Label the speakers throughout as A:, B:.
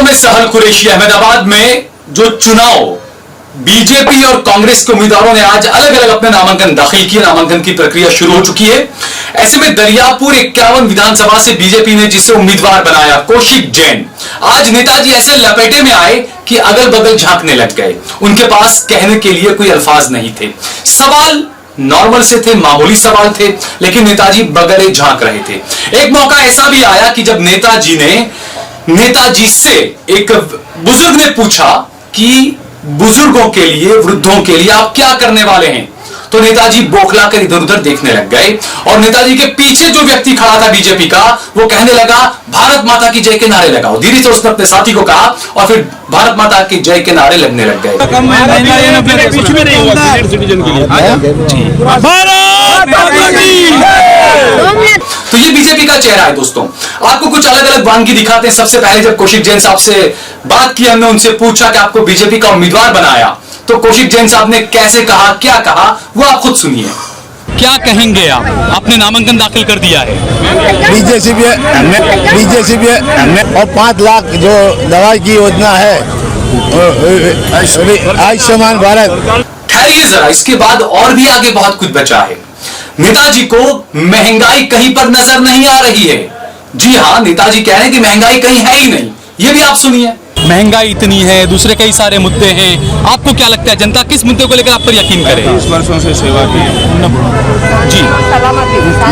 A: में सहल कुरैशी अहमदाबाद में जो चुनाव बीजेपी और कांग्रेस के उम्मीदवारों ने आज अलग अलग अपने नामांकन दाखिल किए। नामांकन की प्रक्रिया शुरू हो चुकी है। ऐसे में दरियापुर 51 विधानसभा से बीजेपी ने जिसे उम्मीदवार बनाया कौशिक जैन, आज नेताजी ऐसे लपेटे में आए कि अगल बगल झांकने लग गए। उनके पास कहने के लिए कोई अल्फाज नहीं थे। सवाल नॉर्मल से थे, मामूली सवाल थे, लेकिन नेताजी बगले झांक रहे थे। एक मौका ऐसा भी आया कि जब नेताजी से एक बुजुर्ग ने पूछा कि बुजुर्गों के लिए, वृद्धों के लिए आप क्या करने वाले हैं, तो नेताजी बौखला कर इधर उधर देखने लग गए। और नेताजी के पीछे जो व्यक्ति खड़ा था बीजेपी का, वो कहने लगा भारत माता की जय के नारे लगाओ। धीरे से उसने अपने साथी को कहा और फिर भारत माता की जय के नारे लगने लग गए। तो ये बीजेपी का चेहरा है दोस्तों। आपको कुछ अलग अलग वानगी दिखाते हैं। सबसे पहले जब कौशिक जैन साहब से बात की, हमने उनसे पूछा कि आपको बीजेपी का उम्मीदवार बनाया, तो कौशिक जैन साहब ने कैसे कहा, क्या कहा, वो आप खुद सुनिए।
B: क्या कहेंगे आप? आपने नामांकन दाखिल कर दिया है।
C: बीजेपी और 5 लाख जो दवाई की योजना है, आयुष्मान भारत।
A: ठहरिए जरा, इसके बाद और भी आगे बहुत कुछ बचा है। नेताजी को महंगाई कहीं पर नजर नहीं आ रही है। जी हां, नेताजी कह रहे हैं कि महंगाई कहीं है ही नहीं। ये भी आप सुनिए।
B: महंगाई इतनी है, दूसरे कई सारे मुद्दे हैं। आपको क्या लगता है जनता किस मुद्दे को लेकर आप पर यकीन करे?
D: 20 वर्षों से सेवा की
B: जी,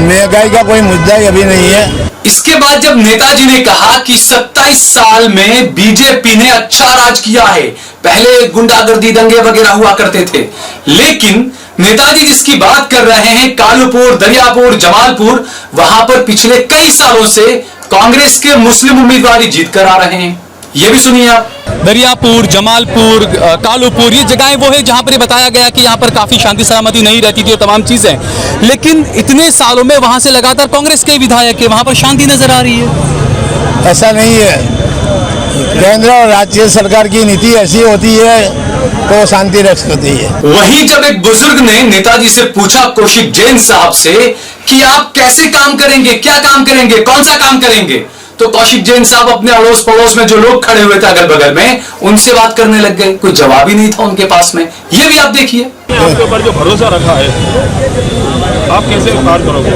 C: महंगाई का कोई मुद्दा ही अभी नहीं है।
A: इसके बाद जब नेताजी ने कहा कि 27 साल में बीजेपी ने अच्छा राज किया है, पहले गुंडागर्दी, दंगे वगैरह हुआ करते थे, लेकिन नेताजी जिसकी बात कर रहे हैं कालूपुर, दरियापुर, जमालपुर, वहां पर पिछले कई सालों से कांग्रेस के मुस्लिम उम्मीदवार जीत कर आ रहे हैं। ये भी सुनिए आप।
B: दरियापुर, जमालपुर, कालूपुर, ये जगहें वो है जहां पर बताया गया कि यहाँ पर काफी शांति सलामती नहीं रहती थी और तमाम चीजें, लेकिन इतने सालों में वहां से लगातार कांग्रेस के विधायक है, वहां पर शांति नजर आ रही है।
C: ऐसा नहीं है। केंद्र और राज्य सरकार की नीति ऐसी होती है तो शांति रख सकती है।
A: वहीं जब एक बुजुर्ग ने नेताजी से पूछा कौशिक जैन साहब से कि आप कैसे काम करेंगे, क्या काम करेंगे, कौन सा काम करेंगे, तो कौशिक जैन साहब अपने अड़ोस पड़ोस में जो लोग खड़े हुए थे अगल बगल में, उनसे बात करने लग गए। कोई जवाब ही नहीं था उनके पास में। ये भी आप देखिए।
D: आपके ऊपर जो भरोसा रखा है, आप कैसे कार्य करोगे?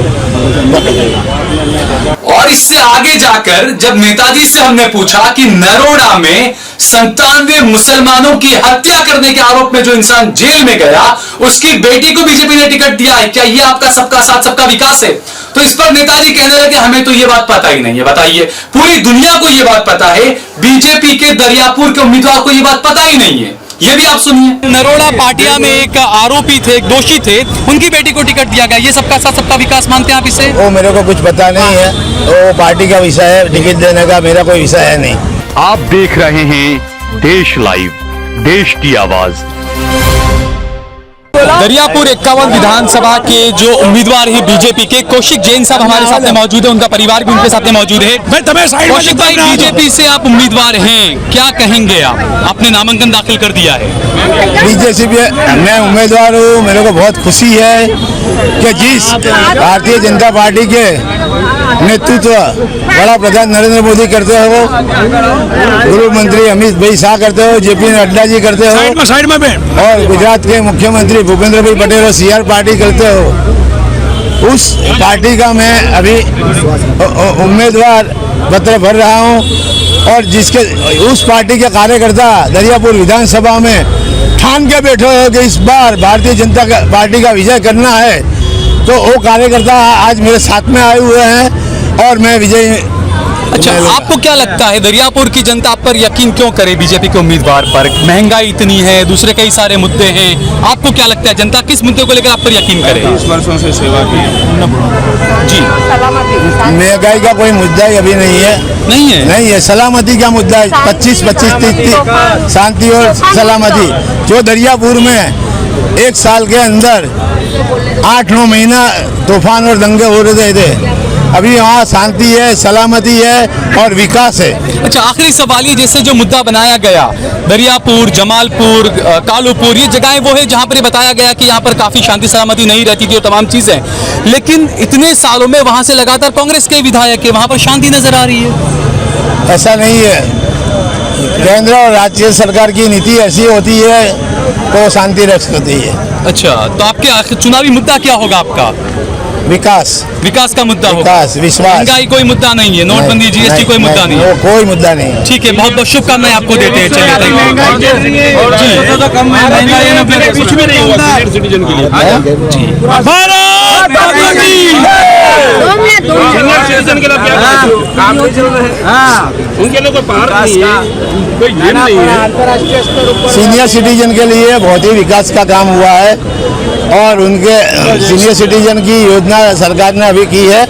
A: और इससे आगे जाकर जब नेताजी से हमने पूछा कि नरोड़ा में 97 मुसलमानों की हत्या करने के आरोप में जो इंसान जेल में गया, उसकी बेटी को बीजेपी ने टिकट दिया है, क्या ये आपका सबका साथ सबका विकास है? तो इस पर नेताजी कहने लगे हमें तो ये बात पता ही नहीं है। बताइए, पूरी दुनिया को ये बात पता है, बीजेपी के दरियापुर के उम्मीदवार को ये बात पता ही नहीं है। ये भी आप सुनिए।
B: नरोड़ा पाटिया में एक आरोपी थे, एक दोषी थे, उनकी बेटी को टिकट दिया गया। ये सबका साथ सबका विकास मानते हैं आप इसे?
C: वो मेरे को कुछ पता नहीं है, वो पार्टी का विषय है, टिकट देने का मेरा कोई विषय है नहीं।
E: आप देख रहे हैं देश लाइव, देश की आवाज।
B: दरियापुर 51 विधानसभा के जो उम्मीदवार हैं बीजेपी के, कौशिक जैन साहब हमारे साथ मौजूद है, उनका परिवार भी उनके साथ मौजूद है। कौशिक भाई, बीजेपी से आप उम्मीदवार हैं, क्या कहेंगे आप? आपने नामांकन दाखिल कर दिया है।
C: बीजेपी मैं उम्मीदवार हूँ। मेरे को बहुत खुशी है कि जिस भारतीय जनता पार्टी के नेतृत्व बड़ा प्रधान नरेंद्र मोदी करते हो, गृह मंत्री अमित भाई शाह करते हो, जेपी नड्डा जी करते हो,
D: साइड में
C: और गुजरात के मुख्यमंत्री भूपेंद्र भाई पटेल और CR पार्टी करते हो, उस पार्टी का मैं अभी उम्मीदवार पत्र भर रहा हूं। और जिसके उस पार्टी के कार्यकर्ता दरियापुर विधानसभा में ठान के बैठे हो कि इस बार भारतीय जनता पार्टी का विजय करना है, तो वो कार्यकर्ता आज मेरे साथ में आए हुए हैं और मैं विजय।
B: अच्छा, आपको क्या लगता है दरियापुर की जनता आप पर यकीन क्यों करे बीजेपी के उम्मीदवार पर? महंगाई इतनी है, दूसरे कई सारे मुद्दे हैं। आपको क्या लगता है जनता किस मुद्दे को लेकर आप पर यकीन करे?
D: 20 वर्षों से सेवा की
B: जी,
C: महंगाई का कोई मुद्दा ही अभी नहीं है।
B: नहीं है?
C: नहीं है। सलामती का मुद्दा है। 25-25 30 शांति और सलामती। जो दरियापुर में 1 साल के अंदर 8-9 महीना तूफान और दंगे हो रहे थे, अभी वहाँ शांति है, सलामती है और विकास है।
B: अच्छा, आखिरी सवाल ये, जैसे जो मुद्दा बनाया गया दरियापुर, जमालपुर, कालूपुर, ये जगहें वो है जहां पर बताया गया कि यहाँ पर काफी शांति सलामती नहीं रहती थी और तमाम चीजें, लेकिन इतने सालों में वहां से लगातार कांग्रेस के विधायक है, वहां पर शांति नजर आ रही है।
C: ऐसा नहीं है। केंद्र और राज्य सरकार की नीति ऐसी होती है तो शांति रखती है।
B: अच्छा, तो आपके आखिर चुनावी मुद्दा क्या होगा आपका?
C: विकास,
B: विकास का मुद्दा होगा।
C: विकास, विश्वास।
B: महंगाई कोई मुद्दा नहीं है, नोटबंदी, जीएसटी कोई मुद्दा नहीं है।
C: वो कोई मुद्दा नहीं।
B: ठीक है, बहुत बहुत शुभकामनाएं आपको देते हैं। चलिए,
D: कुछ भी नहीं हुआ सीनियर सिटीजन के लिए।
B: भारत माता की।
D: सीनियर सिटीजन के लिए क्या उनके लिए कोई पार नहीं है, कोई जेल नहीं है।
C: सीनियर सिटीजन के लिए बहुत ही विकास का काम हुआ है और उनके सीनियर सिटीजन की योजना सरकार ने अभी की है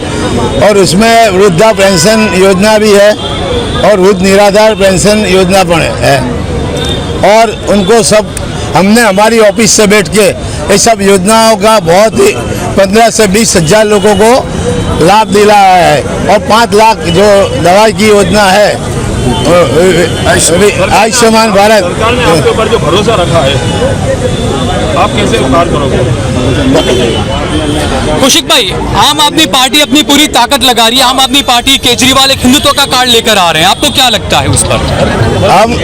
C: और उसमें वृद्धा पेंशन योजना भी है और वृद्ध निराधार पेंशन योजना पण है और उनको सब हमने हमारी ऑफिस से बैठ के ये सब योजनाओं का बहुत ही 15 से 20 हजार लोगों को लाभ दिलाया है और 5 लाख जो दवाई की योजना है आयुष्मान भारत।
D: सरकार ने आपके ऊपर जो भरोसा रखा है, आप कैसे कार्य करोगे?
B: कौशिक भाई, आम आदमी पार्टी अपनी पूरी ताकत लगा रही है। आम आदमी पार्टी केजरीवाल एक हिंदुत्व का कार्ड लेकर आ रहे हैं, आपको क्या लगता है उस पर?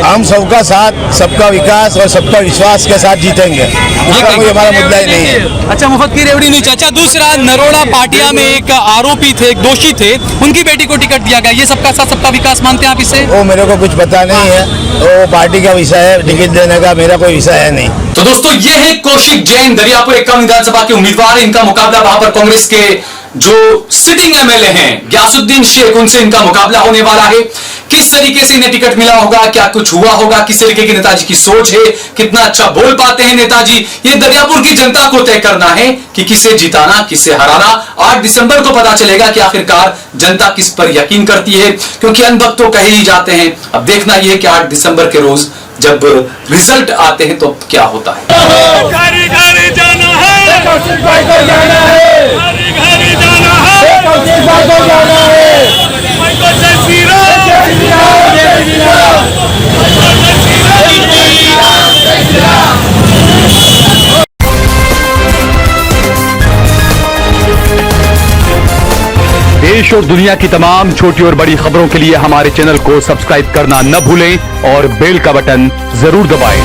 C: हम सबका साथ, सबका विकास और सबका विश्वास के साथ जीतेंगे। उसका कोई हमारा मुद्दा ही नहीं है।
B: अच्छा, मुफ्त की रेवड़ी नहीं। अच्छा, दूसरा, नरोड़ा पाटिया में एक आरोपी थे, एक दोषी थे, उनकी बेटी को टिकट दिया गया। ये सबका साथ सबका विकास मानते हैं आप इसे?
C: वो मेरे को कुछ पता नहीं है, वो पार्टी का विषय है, टिकट देने का मेरा कोई विषय है नहीं।
A: तो दोस्तों, ये है कौशिक जैन, दरियापुर इक्कावन विधानसभा के उम्मीदवार। इनका मुकाबला वहां पर कांग्रेस के जो सिटिंग एमएलए हैं गयासुद्दीन शेख, उनसे इनका मुकाबला होने वाला है। किस तरीके से इन्हें टिकट मिला होगा, क्या कुछ हुआ होगा, किस तरीके की नेताजी की सोच है, कितना अच्छा बोल पाते हैं नेताजी, ये दरियापुर की जनता को तय करना है कि किसे जिताना, किसे हराना। 8 दिसंबर को पता चलेगा कि आखिरकार जनता किस पर यकीन करती है, क्योंकि अनभक्त तो कहे ही जाते हैं। अब देखना यह है कि 8 दिसंबर के रोज जब रिजल्ट आते हैं तो क्या होता है।
D: घर घर जाना है, कौशिक भाई को जाना है, घर घर जाना है, कौशिक भाई को जाना है। भाई को जय श्री राम, जय श्री राम, जय श्री राम, जय श्री राम, जय श्री राम।
E: देश और दुनिया की तमाम छोटी और बड़ी खबरों के लिए हमारे चैनल को सब्सक्राइब करना न भूलें और बेल का बटन जरूर दबाएं।